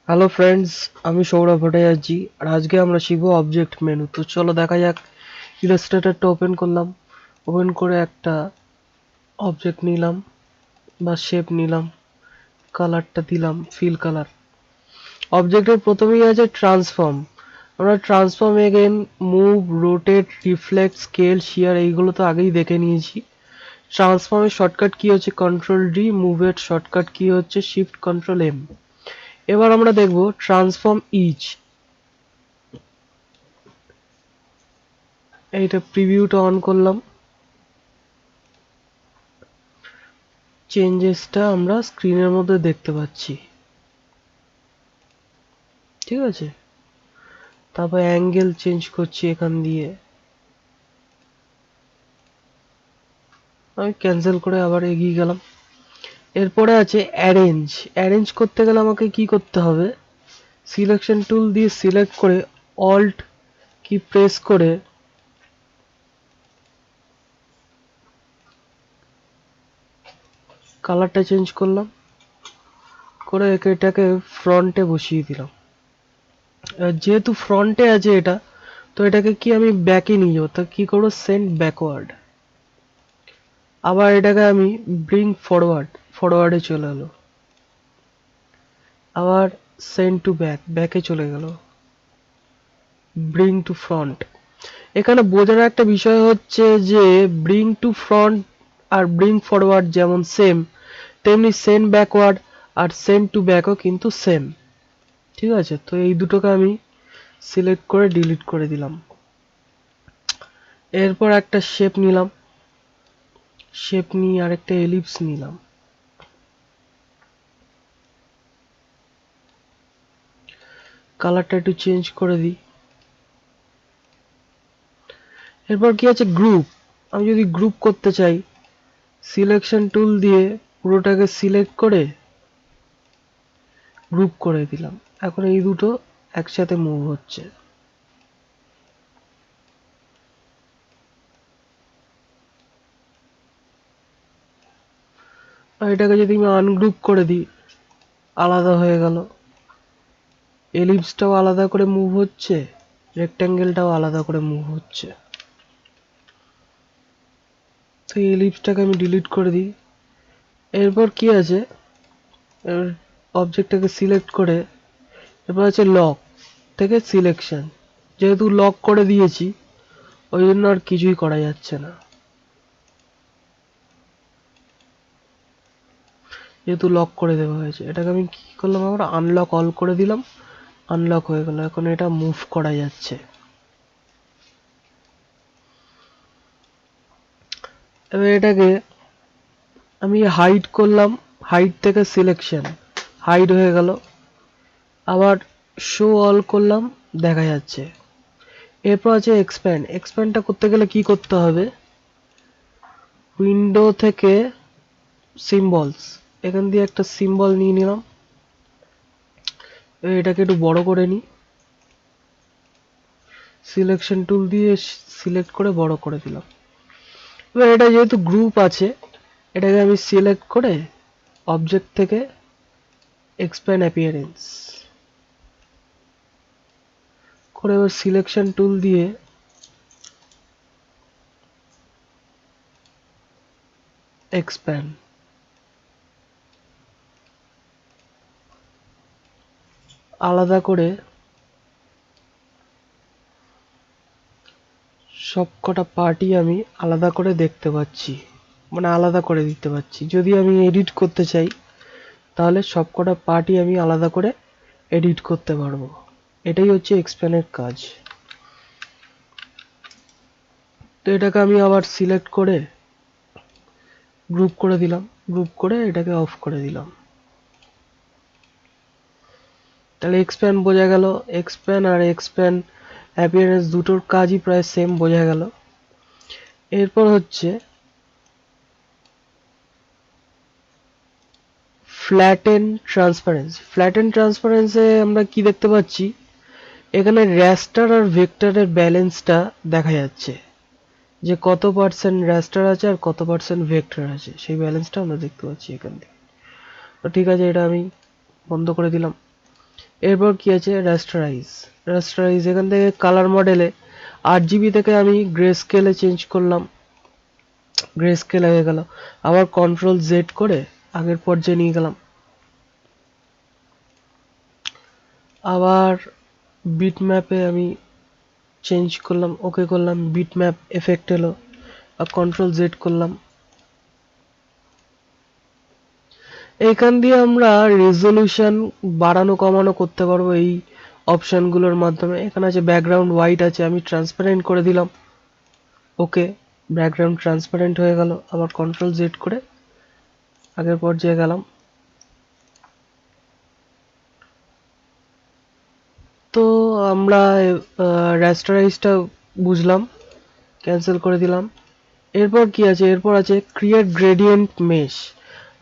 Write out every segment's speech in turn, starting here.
Hello friends, আমি সৌরভ ভট্টাচার্য আর আজকে আমরা শিখব অবজেক্ট মেনু। তো চলো দেখা যাক। ইলাস্ট্রেটরটা ওপেন করলাম, ওপেন করে একটা অবজেক্ট নিলাম বা শেপ নিলাম, কালারটা দিলাম ফিল কালার। অবজেক্টের প্রথমেই আছে ট্রান্সফর্ম। আমরা transform again, move, rotate, reflect, scale, shear এইগুলো তো আগেই দেখে নিয়েছি। ট্রান্সফর্মের শর্টকাট কি হচ্ছে কন্ট্রোল ডি, মুভের শর্টকাট কি হচ্ছে শিফট কন্ট্রোল এম। এবার আমরা দেখব ট্রান্সফর্ম ইচ। এইটা প্রিভিউটা অন করলাম, চেঞ্জেসটা আমরা স্ক্রিনের মধ্যে দেখতে পাচ্ছি, ঠিক আছে। তারপর অ্যাঙ্গেল চেঞ্জ করছি এখান দিয়ে, আমি ক্যান্সেল করে আবার এগিয়ে গেলাম। এরপরে আছে অ্যারেঞ্জ। অ্যারেঞ্জ করতে গেলে আমাকে কি করতে হবে, সিলেকশন টুল দিয়ে সিলেক্ট করে অল্ট কি প্রেস করে কালারটা চেঞ্জ করলাম, করে এটাকে ফ্রন্টে বসিয়ে দিলাম। যেহেতু ফ্রন্টে আছে এটা, তো এটাকে কি আমি ব্যাকে নিয়ে যাবো, তা কি করবো, সেন্ড ব্যাকওয়ার্ড। আবার এটাকে আমি ব্রিং ফরওয়ার্ড, ফরওয়ার্ডে চলে এলো। আবার সেন্ড টু ব্যাক, ব্যাকে চলে গেল। Bring to front. এখানে বোঝার একটা বিষয় হচ্ছে যে ব্রিং টু ফ্রন্ট আর ব্রিং ফরওয়ার্ড যেমন সেম, তেমনি সেন্ড ব্যাকওয়ার্ড আর সেন্ড টু ব্যাকও কিন্তু সেম, ঠিক আছে। তো এই দুটোকে আমি সিলেক্ট করে ডিলিট করে দিলাম। এরপর একটা শেপ নিলাম, শেপ নিয়ে আরেকটা এলিপস নিলাম, কালারটা একটু চেঞ্জ করে দিই। এরপর কি আছে, গ্রুপ। আমি যদি গ্রুপ করতে চাই, সিলেকশন টুল দিয়ে পুরোটাকে সিলেক্ট করে গ্রুপ করে দিলাম। এখন এই দুটো একসাথে মুভ হচ্ছে। আর এটাকে যদি আমি আনগ্রুপ করে দিই, আলাদা হয়ে গেল। এলিপসটাও আলাদা করে মুভ হচ্ছে, রেক্ট্যাঙ্গেলটাও আলাদা করে মুভ হচ্ছে। তো এই এলিপসটাকে আমি ডিলিট করে দিই। এরপর কি আছে, অবজেক্টটাকে সিলেক্ট করে এরপর আছে লক থেকে সিলেকশন। যেহেতু লক করে দিয়েছি ওই জন্য আর কিছুই করা যাচ্ছে না, যেহেতু লক করে দেওয়া হয়েছে। এটাকে আমি কি করলাম, আবার আনলক অল করে দিলাম, আনলক হয়ে গেল। এখন এটা মুভ করা যাচ্ছে। এবার এটাকে আমি হাইড করলাম, হাইড থেকে সিলেকশন, হাইড হয়ে গেল। আবার শো অল করলাম, দেখা যাচ্ছে। এরপর আছে এক্সপ্যান্ড। এক্সপ্যান্ডটা করতে গেলে কি করতে হবে, উইন্ডো থেকে সিম্বলস, এখান দিয়ে একটা সিম্বল নিয়ে নিলাম, এটাকে একটু বড় করে নিই, সিলেকশন টুল দিয়ে সিলেক্ট করে বড় করে দিলাম। এবার এটা যেহেতু গ্রুপ আছে, এটাকে আমি সিলেক্ট করে অবজেক্ট থেকে এক্সপ্যান্ড অ্যাপিয়ারেন্স করে এবার সিলেকশন টুল দিয়ে এক্সপ্যান্ড, আলাদা করে সব কটা পার্টই আমি আলাদা করে দেখতে পাচ্ছি, মানে আলাদা করে দিতে পারছি। যদি আমি এডিট করতে চাই তাহলে সব কটা পার্টই আমি আলাদা করে এডিট করতে পারবো। এটাই হচ্ছে এক্সপ্যান্ডের কাজ। তো এটাকে আমি আবার সিলেক্ট করে গ্রুপ করে দিলাম, গ্রুপ করে এটাকে অফ করে দিলাম। তাহলে এক্সপ্যান্ড বোঝা গেল। এক্সপ্যান্ড আর এক্সপ্যান্ড অ্যাপিয়ারেন্স দুটোর কাজই প্রায় সেম, বোঝা গেল। এরপর হচ্ছে ফ্ল্যাটেন ট্রান্সপারেন্সি। ফ্ল্যাটেন ট্রান্সপারেন্সি আমরা কি দেখতে পাচ্ছি, এখানে র্যাস্টার আর ভেক্টরের ব্যালেন্সটা দেখা যাচ্ছে, যে কত পার্সেন্ট র্যাস্টার আছে আর কত পার্সেন্ট ভেক্টর আছে, সেই ব্যালেন্সটা আমরা দেখতে পাচ্ছি এখান থেকে। তো ঠিক আছে, এটা আমি বন্ধ করে দিলাম। এরপর কি আছে রাস্টারাইজ এখান থেকে কালার মডেলে 8 GB থেকে আমি গ্রে স্কেলে চেঞ্জ করলাম, গ্রে স্কেল হয়ে গেল। আবার কন্ট্রোল জেড করে আগের পর্যায়ে নিয়ে গেলাম, আবার বিট ম্যাপে আমি চেঞ্জ করলাম, ওকে করলাম, বিট ম্যাপ এফেক্ট এলো, আর কন্ট্রোল জেড করলাম। এখান দিয়ে আমরা রেজলিউশন বাড়ানো কমানো করতে পারবো এই অপশনগুলোর মাধ্যমে। এখানে আছে ব্যাকগ্রাউন্ড হোয়াইট আছে, আমি ট্রান্সপারেন্ট করে দিলাম, ওকে, ব্যাকগ্রাউন্ড ট্রান্সপারেন্ট হয়ে গেল। আবার কন্ট্রোল জেড করে আগের পর্যায়ে গেলাম। তো আমরা রাস্টারাইজটা বুঝলাম, ক্যান্সেল করে দিলাম। এরপর কি আছে, এরপর আছে ক্রিয়েট গ্রেডিয়েন্ট মেশ।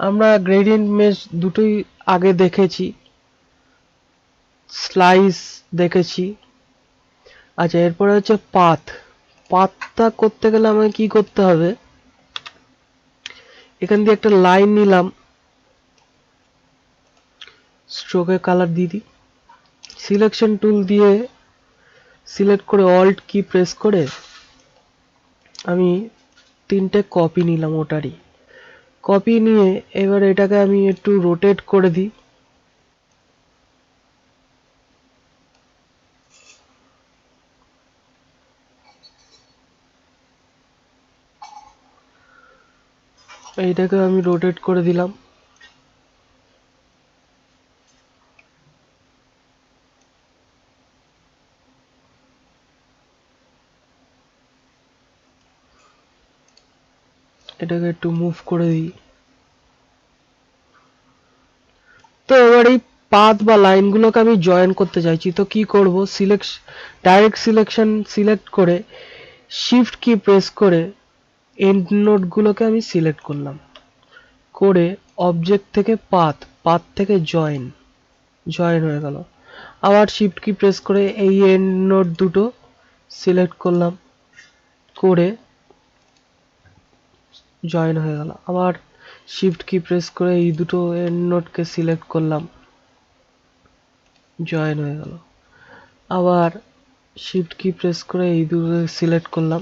আমরা গ্রেডিয়েন্ট মেশ দুটোই আগে দেখেছি, স্লাইস দেখেছি। আচ্ছা, এরপরে হচ্ছে পাথটা করতে গেলে আমাকে কি করতে হবে, এখান দিয়ে একটা লাইন নিলাম, স্ট্রোকে কালার দিয়ে দিই, সিলেকশন টুল দিয়ে সিলেক্ট করে অল্ট কি প্রেস করে আমি 3টে কপি নিলাম ওটারই। কপি নিয়ে এবার এটাকে আমি একটু রোটেট করে দিই, এইটাকে আমি রোটেট করে দিলাম। এটাকে একটু মুভ করে দিই। তো এবার এই পাথ বা লাইনগুলোকে আমি জয়েন করতে চাইছি, তো কি করব, ডাইরেক্ট সিলেকশন সিলেক্ট করে শিফট কি প্রেস করে এন্ড নোডগুলোকে আমি সিলেক্ট করলাম, করে অবজেক্ট থেকে পাথ থেকে জয়েন হয়ে গেল। আবার শিফট কি প্রেস করে এই এন্ড নোড দুটো সিলেক্ট করলাম, করে জয়েন হয়ে গেল। আবার শিফট কি প্রেস করে এই দুটো এন্ড নোডকে সিলেক্ট করলাম, জয়েন হয়ে গেল। আবার শিফট কি প্রেস করে এই দুটো সিলেক্ট করলাম,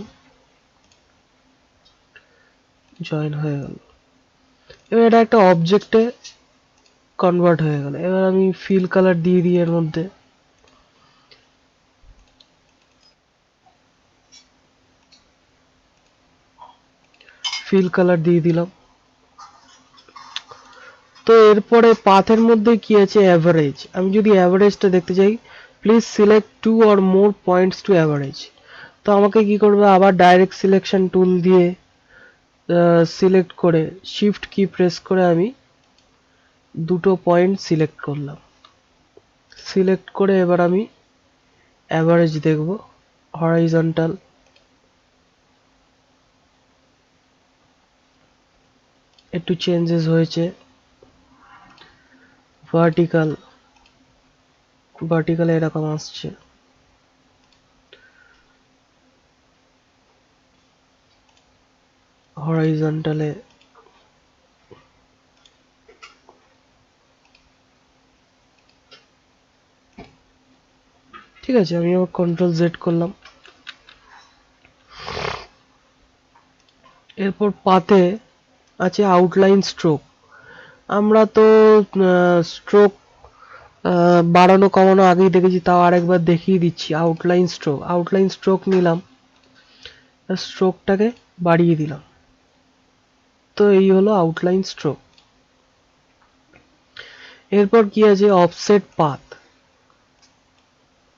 জয়েন হয়ে গেল। এবার এটা একটা অবজেক্টে কনভার্ট হয়ে গেল। এবার আমি ফিল কালার দিয়ে দিই, এর মধ্যে ফিল কালার দিয়ে দিলাম। তো এরপরে পাথের মধ্যে কি আছে, অ্যাভারেজ। আমি যদি অ্যাভারেজটা দেখতে চাই, please select 2 or more points to average। তো আমাকে কি করবে, আবার ডাইরেক্ট সিলেকশন টুল দিয়ে সিলেক্ট করে শিফট কি প্রেস করে আমি দুটো পয়েন্ট সিলেক্ট করলাম, সিলেক্ট করে এবার আমি অ্যাভারেজ দেখব, হরাইজন্টাল, একটু চেঞ্জেস হয়েছে, ভার্টিক্যাল এরকম আসছে। হরাইজন্টালে ঠিক আছে, আমি আবার কন্ট্রোল জেড করলাম। এরপর পাতে আছে আউটলাইন স্ট্রোক। আমরা তো স্ট্রোক বাড়ানো কমানো আগেই দেখেছি, তাও আরেকবার দেখিয়ে দিচ্ছি। আউটলাইন স্ট্রোক নিলাম, স্ট্রোকটাকে বাড়িয়ে দিলাম। তো এই হলো আউটলাইন স্ট্রোক। এরপর কি আছে, অফসেট পাথ।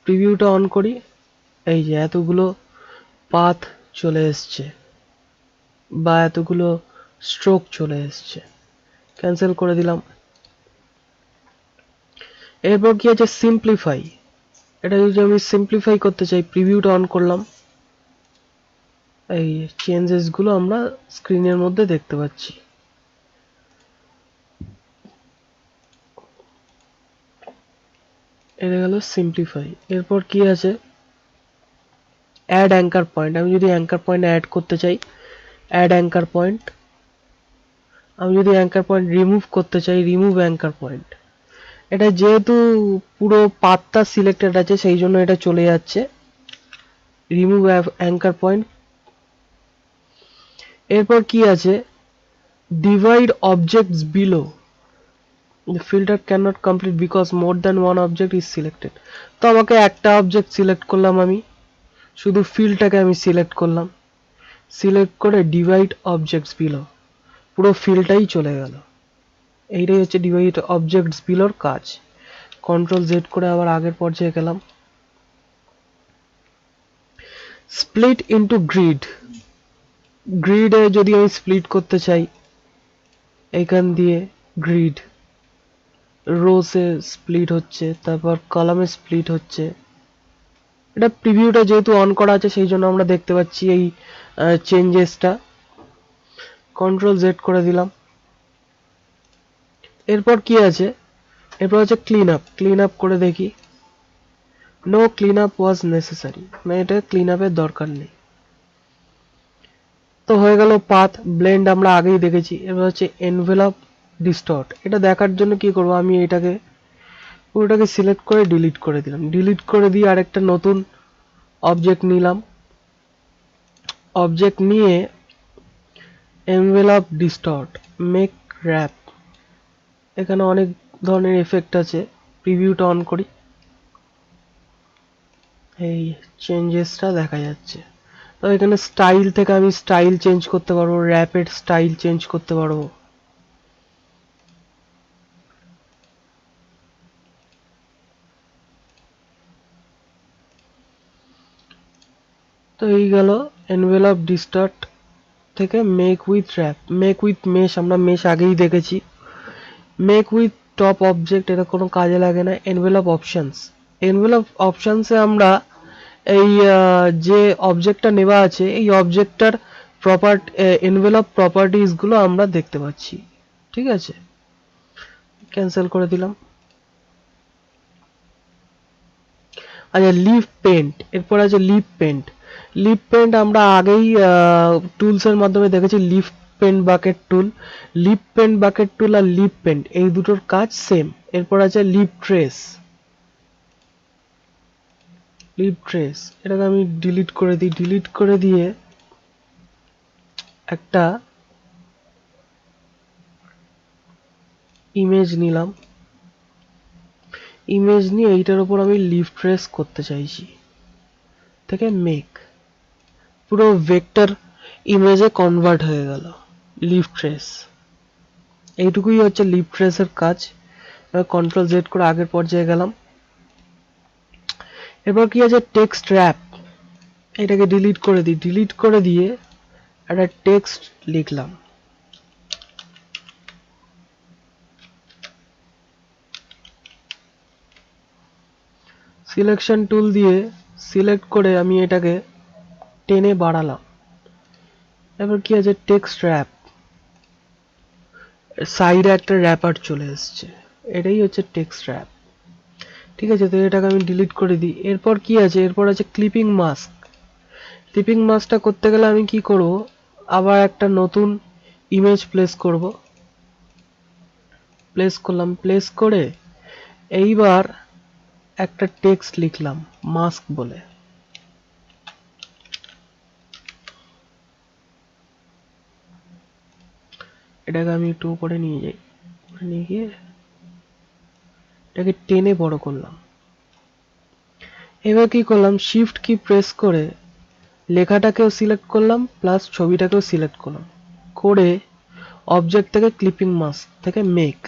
প্রিভিউটা অন করি, এই যে এতগুলো পাথ চলে এসছে বা এতগুলো স্ট্রোক চলে এসছে, ক্যান্সেল করে দিলাম। এরপর কি আছে, সিম্পলিফাই। এটা যদি আমি সিম্পলিফাই করতে চাই, প্রিভিউটা অন করলাম, এই চেঞ্জেস গুলো আমরা স্ক্রিনের মধ্যে দেখতে পাচ্ছি। এটা গেল সিম্পলিফাই। এরপর কি আছে, অ্যাড অ্যাঙ্কার পয়েন্ট। আমি যদি অ্যাঙ্কার পয়েন্ট অ্যাড করতে চাই, অ্যাড অ্যাঙ্কার পয়েন্ট। আমি যদি অ্যাঙ্কার পয়েন্ট রিমুভ করতে চাই, রিমুভ অ্যাঙ্কার পয়েন্ট। এটা যেহেতু পুরো পাতটা সিলেক্টেড আছে সেই জন্য এটা চলে যাচ্ছে রিমুভ অ্যাঙ্কার পয়েন্ট। এরপর কি আছে, divide objects below, the filter cannot complete because more than one object is selected। তো আমাকে একটা অবজেক্ট সিলেক্ট করলাম, আমি শুধু ফিল্ডটাকে আমি সিলেক্ট করলাম, সিলেক্ট করে ডিভাইড অবজেক্টস বিলো, পুরো ফিল্ডটাই চলে গেল। এইটাই হচ্ছে ডিভাইড অবজেক্টস বিলোর কাজ। কন্ট্রোল জেড করে আবার আগের পর্যায়ে গেলাম। স্প্লিট ইনটু গ্রিড, গ্রিডে যদি আমি স্প্লিট করতে চাই এখান দিয়ে গ্রিড, রোসে স্প্লিট হচ্ছে, তারপর কলামে স্প্লিট হচ্ছে। এটা প্রিভিউটা যেহেতু অন করা আছে সেই জন্য আমরা দেখতে পাচ্ছি এই চেঞ্জেসটা। কন্ট্রোল জেড করে দিলাম। এরপর কি আছে, এরপর হচ্ছে ক্লিন আপ। ক্লিন আপ করে দেখি, নো ক্লিন আপ ওয়াজ নেসেসারি, মানে এটা ক্লিন আপের দরকার নেই। তো হয়ে গেল পাথ। ব্লেন্ড আমরা আগেই দেখেছি। এবার হচ্ছে এনভেলপ ডিস্টর্ট, এটা দেখার জন্য কি করব, আমি এটাকে পুরোটাকে সিলেক্ট করে ডিলিট করে দিলাম। ডিলিট করে দিয়ে আরেকটা নতুন অবজেক্ট নিলাম। অবজেক্ট নিয়ে এনভেলপ ডিস্টর্ট, মেক র্যাপ, এখানে অনেক ধরনের এফেক্ট আছে। প্রিভিউটা অন করি, এই চেঞ্জেসটা দেখা যাচ্ছে। তো এখানে স্টাইল থেকে আমি স্টাইল চেঞ্জ করতে পারবো, র্যাপের স্টাইল চেঞ্জ করতে পারবো। তো এই গেল এনভেলপ ডিস্টর্ট থেকে make with warp. Make with mesh, আমরা মেশ আগেই দেখেছি। মেক উইথ টপ অবজেক্ট, এটা কোনো কাজে লাগে না। এনভেলপ অপশনস, এনভেলপ অপশনসে আমরা এই যে অবজেক্টটা নেওয়া আছে এই অবজেক্টটার এনভেলপ প্রপার্টিজ গুলো আমরা দেখতে পাচ্ছি। ঠিক আছে, ক্যান্সেল করে দিলাম। আচ্ছা, লিভ পেন্ট, এরপর আছে লিভ পেন্ট। লিভ পেন্ট আমরা আগেই টুলস এর মাধ্যমে দেখেছি, live paint bucket tool. Live paint bucket tool আর লিভ পেন্ট এই দুটোর কাজ সেম। এরপর আছে লিভ ট্রেস। লিভ ট্রেস, এটাকে আমি ডিলিট করে দিই। ডিলিট করে দিয়ে একটা ইমেজ নিলাম। ইমেজ নিয়ে এইটার উপর আমি লিভ ট্রেস করতে চাইছি, থেকে মেক, পুরো ভেক্টর ইমেজে কনভার্ট হয়ে গেল লিভ ট্রেস। এইটুকুই হচ্ছে লিভ ট্রেসের কাজ। কন্ট্রোল জেড করে আগের পর্যায়ে গেলাম। এরপর কি আছে, টেক্সট র্যাপ, এটাকে ডিলিট করে দিই। ডিলিট করে দিয়ে একটা টেক্সট লিখলাম। সিলেকশন টুল দিয়ে সিলেক্ট করে আমি এটাকে টেনে বাড়ালাম। এবার কি আছে, টেক্সট র্যাপ, সাইডে একটা র্যাপার চলে এসছে, এটাই হচ্ছে টেক্সট র্যাপ। ঠিক আছে, তো এটাকে আমি ডিলিট করে দিই। এরপর কি আছে, এরপর আছে ক্লিপিং মাস্ক। ক্লিপিং মাস্কটা করতে গেলে আমি কি করব, আবার একটা নতুন ইমেজ প্লেস করব। প্লেস করলাম, প্লেস করে এইবার একটা টেক্সট লিখলাম মাস্ক বলে। এটাকে আমি একটু উপরে নিয়ে যাই, নিয়ে গিয়ে এটাকে টেনে বড় করলাম। এবার কি করলাম, শিফট কি প্রেস করে লেখাটাকেও সিলেক্ট করলাম প্লাস ছবিটাকেও সিলেক্ট করলাম, করে অবজেক্ট থেকে ক্লিপিং মাস্ক থেকে মেক,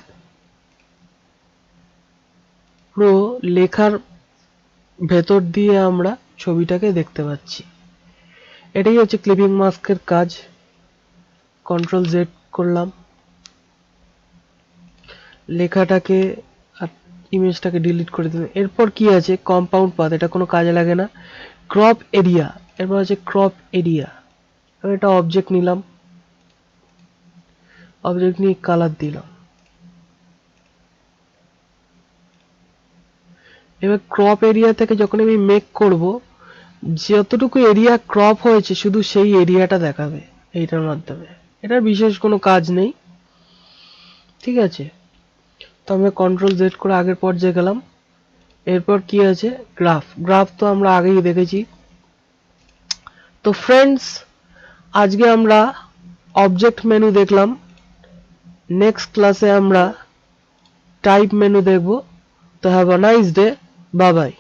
পুরো লেখার ভেতর দিয়ে আমরা ছবিটাকে দেখতে পাচ্ছি। এটাই হচ্ছে ক্লিপিং মাস্কের কাজ। কন্ট্রোল জেড করলাম, লেখাটাকে আর ইমেজটাকে ডিলিট করে দিলাম। এরপর কি আছে, কম্পাউন্ড পাথ, এটা কোনো কাজে লাগে না। ক্রপ এরিয়া, এরপর আছে ক্রপ এরিয়া। আমি একটা অবজেক্ট নিলাম, অবজেক্ট নিয়ে কালার দিলাম। এবার ক্রপ এরিয়া থেকে যখন আমি মেক করব, যতটুকু এরিয়া ক্রপ হয়েছে শুধু সেই এরিয়াটা দেখাবে এইটার মাধ্যমে। এটার বিশেষ কোনো কাজ নেই। ঠিক আছে, তো আমি কন্ট্রোল জেড করে আগের পর্যায়ে গেলাম। এরপর কি আছে, গ্রাফ। গ্রাফ তো আমরা আগেই দেখেছি। তো ফ্রেন্ডস, আজকে আমরা অবজেক্ট মেনু দেখলাম। নেক্সট ক্লাসে আমরা টাইপ মেনু দেখব। তো have a nice day, bye bye.